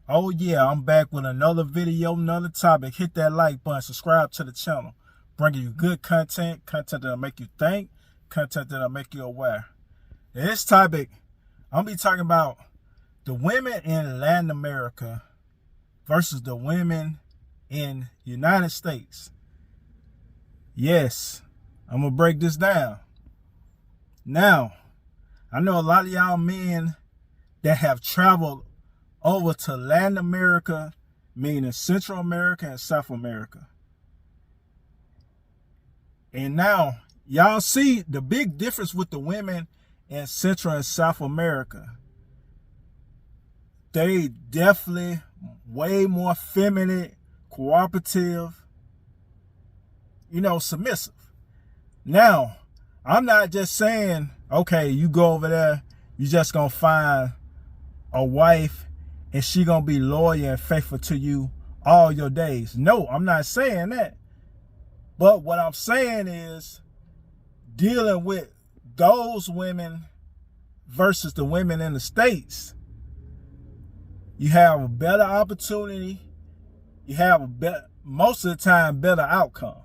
Oh yeah, I'm back with another video, another topic. Hit that like button, subscribe to the channel. Bringing you good content that'll make you think, content that'll make you aware. In this topic, I'm gonna be talking about the women in Latin America versus the women in United States. Yes, I'm gonna break this down. Now, I know a lot of y'all men that have traveled over to Latin America, meaning Central America and South America. And now, y'all see the big difference with the women in Central and South America. They definitely way more feminine, cooperative, submissive. Now, I'm not just saying, okay, you go over there, you just gonna find a wife and she gonna be loyal and faithful to you all your days. No, I'm not saying that. But what I'm saying is dealing with those women versus the women in the States, you have a better opportunity. You have a better, most of the time, better outcome.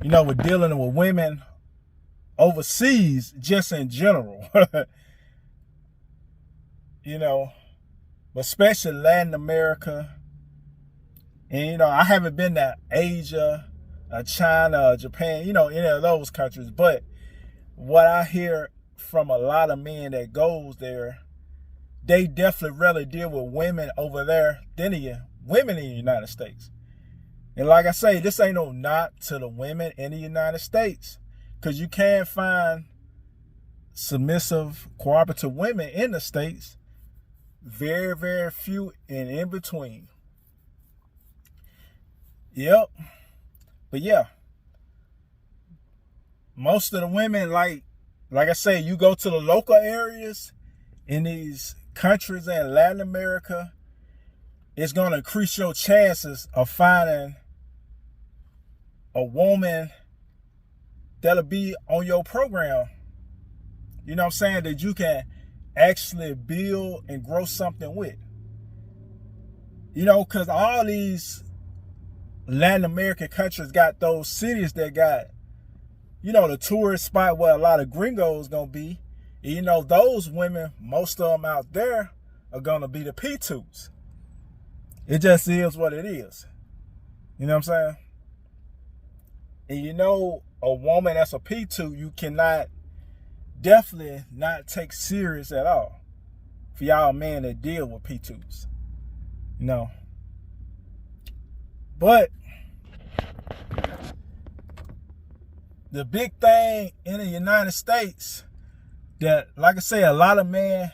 We're dealing with women overseas just in general. But especially Latin America. And, I haven't been to Asia, China, Japan, any of those countries. But what I hear from a lot of men that goes there, they definitely rather deal with women over there than the women in the United States. And like I say, this ain't no knock to the women in the United States, because you can find submissive, cooperative women in the States. Very, very few and in between. Yep. But yeah, most of the women, like I say, you go to the local areas in these countries in Latin America, it's going to increase your chances of finding a woman that'll be on your program. You know what I'm saying? That you can actually build and grow something with. Because all these Latin American countries got those cities that got, the tourist spot where a lot of gringos gonna be. And, those women, most of them out there are gonna be the P2s. It just is what it is. You know what I'm saying? And a woman that's a P2, you cannot, definitely not take serious at all. For y'all men that deal with P2s. But the big thing in the United States that, like I say, a lot of men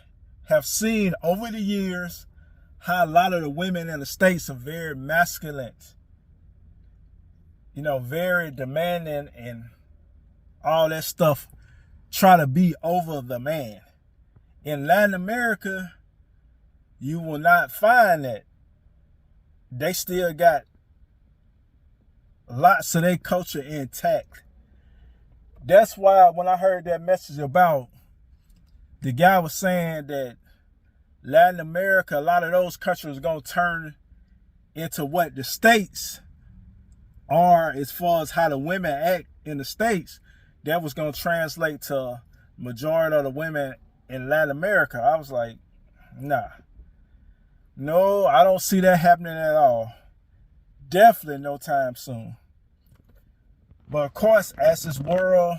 have seen over the years, how a lot of the women in the States are very masculine, very demanding and all that stuff, try to be over the man. In Latin America, you will not find that. They still got lots of their culture intact. That's why when I heard that message about, the guy was saying that Latin America, a lot of those countries are going to turn into what the States are as far as how the women act in the States. That was going to translate to majority of the women in Latin America. I was like, nah. No, I don't see that happening at all. Definitely no time soon. But of course, as this world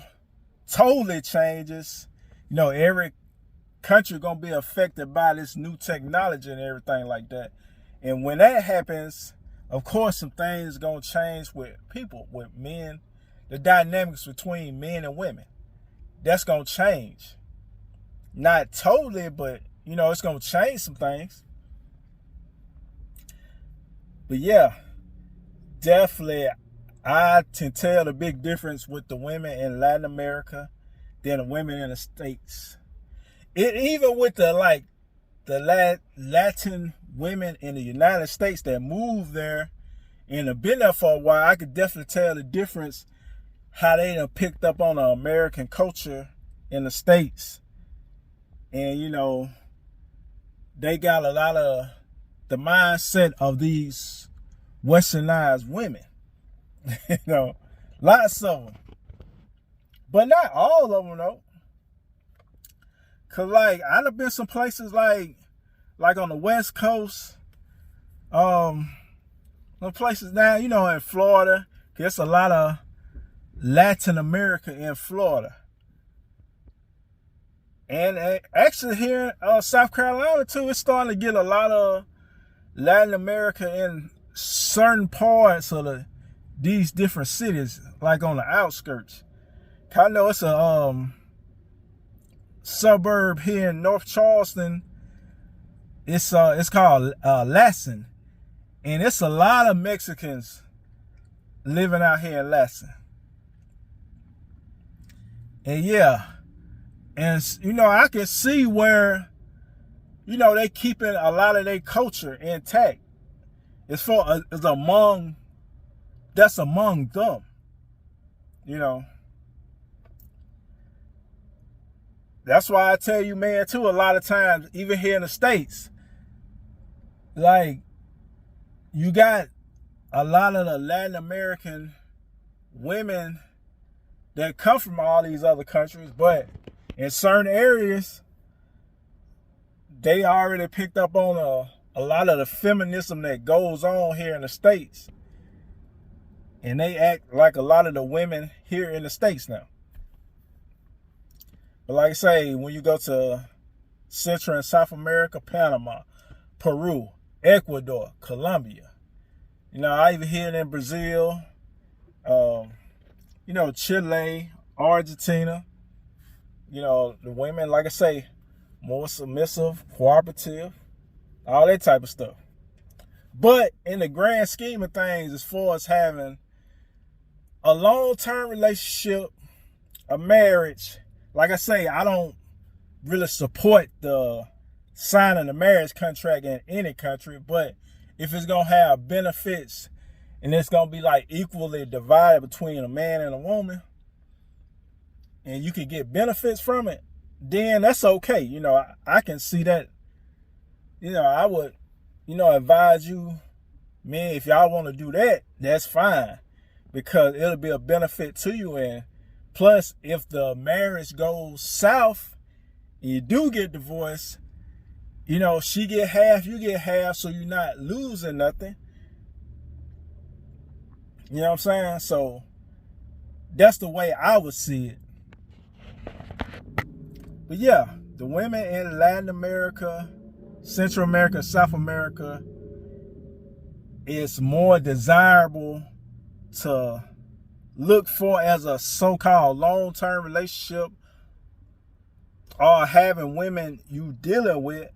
totally changes, every country gonna be affected by this new technology and everything like that. And when that happens, of course, some things gonna change with people, with men, the dynamics between men and women. That's gonna change. Not totally, but it's gonna change some things. But yeah, definitely, I can tell the big difference with the women in Latin America than the women in the States. Even with the Latin women in the United States that moved there and have been there for a while, I could definitely tell the difference, how they done picked up on the American culture in the States. And, they got a lot of the mindset of these westernized women. You know, lots of them. But not all of them, though. Cause like, I done been some places like on the West Coast, some places down, in Florida. There's a lot of Latin America in Florida. And actually here in South Carolina too, it's starting to get a lot of Latin America in certain parts of these different cities, like on the outskirts. I know it's a suburb here in North Charleston. It's called Lassen, and it's a lot of Mexicans living out here in Lassen. And yeah, and I can see where they keeping a lot of their culture intact. It's among them. That's why I tell you, man, too, a lot of times, even here in the States, like, you got a lot of the Latin American women that come from all these other countries, but in certain areas, they already picked up on a lot of the feminism that goes on here in the States. And they act like a lot of the women here in the States now. But like I say, when you go to Central and South America, Panama, Peru, Ecuador, Colombia, I even hear it in Brazil, Chile, Argentina, the women, like I say, more submissive, cooperative, all that type of stuff. But in the grand scheme of things, as far as having a long-term relationship, a marriage, like I say, I don't really support the signing a marriage contract in any country, but if it's going to have benefits and it's going to be like equally divided between a man and a woman, and you can get benefits from it, then that's okay. I can see that. I would, advise you, man, if y'all want to do that, that's fine, because it'll be a benefit to you. And plus, if the marriage goes south, and you do get divorced, she get half, you get half, so you're not losing nothing. You know what I'm saying? So that's the way I would see it. But yeah, the women in Latin America, Central America, South America, is more desirable to look for as a so-called long-term relationship, or having women you dealing with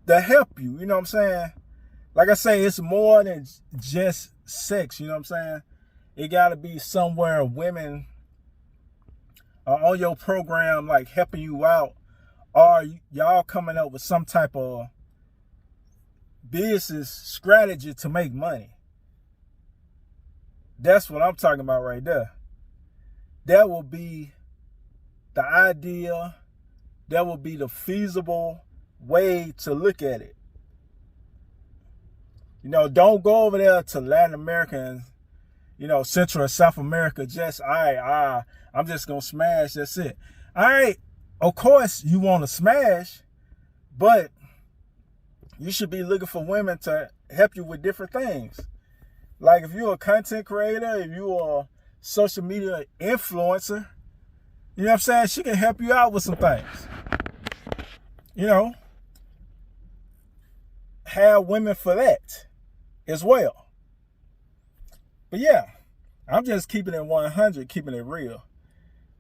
that help you. You know what I'm saying? Like I say, it's more than just sex. You know what I'm saying? It got to be somewhere women are on your program, like helping you out, or y'all coming up with some type of business strategy to make money. That's what I'm talking about right there. That will be the idea. That will be the feasible way to look at it. Don't go over there to Latin America and, Central and South America just, all right, I'm just going to smash, that's it. All right, of course you want to smash, but you should be looking for women to help you with different things. Like if you're a content creator, if you're a social media influencer, you know what I'm saying? She can help you out with some things. Have women for that as well. But yeah, I'm just keeping it 100, keeping it real.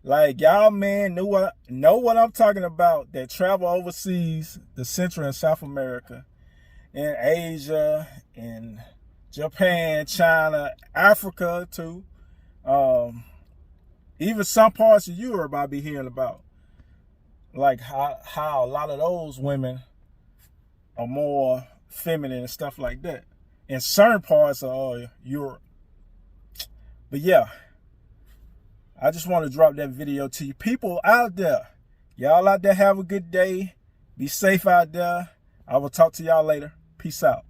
Like, y'all, man, know what I'm talking about, that travel overseas, the Central and South America, in Asia, in Japan, China, Africa too. Even some parts of Europe I be hearing about. Like how a lot of those women are more feminine and stuff like that in certain parts of Europe. But yeah, I just want to drop that video to you people out there. Y'all out there have a good day. Be safe out there. I will talk to y'all later. Peace out.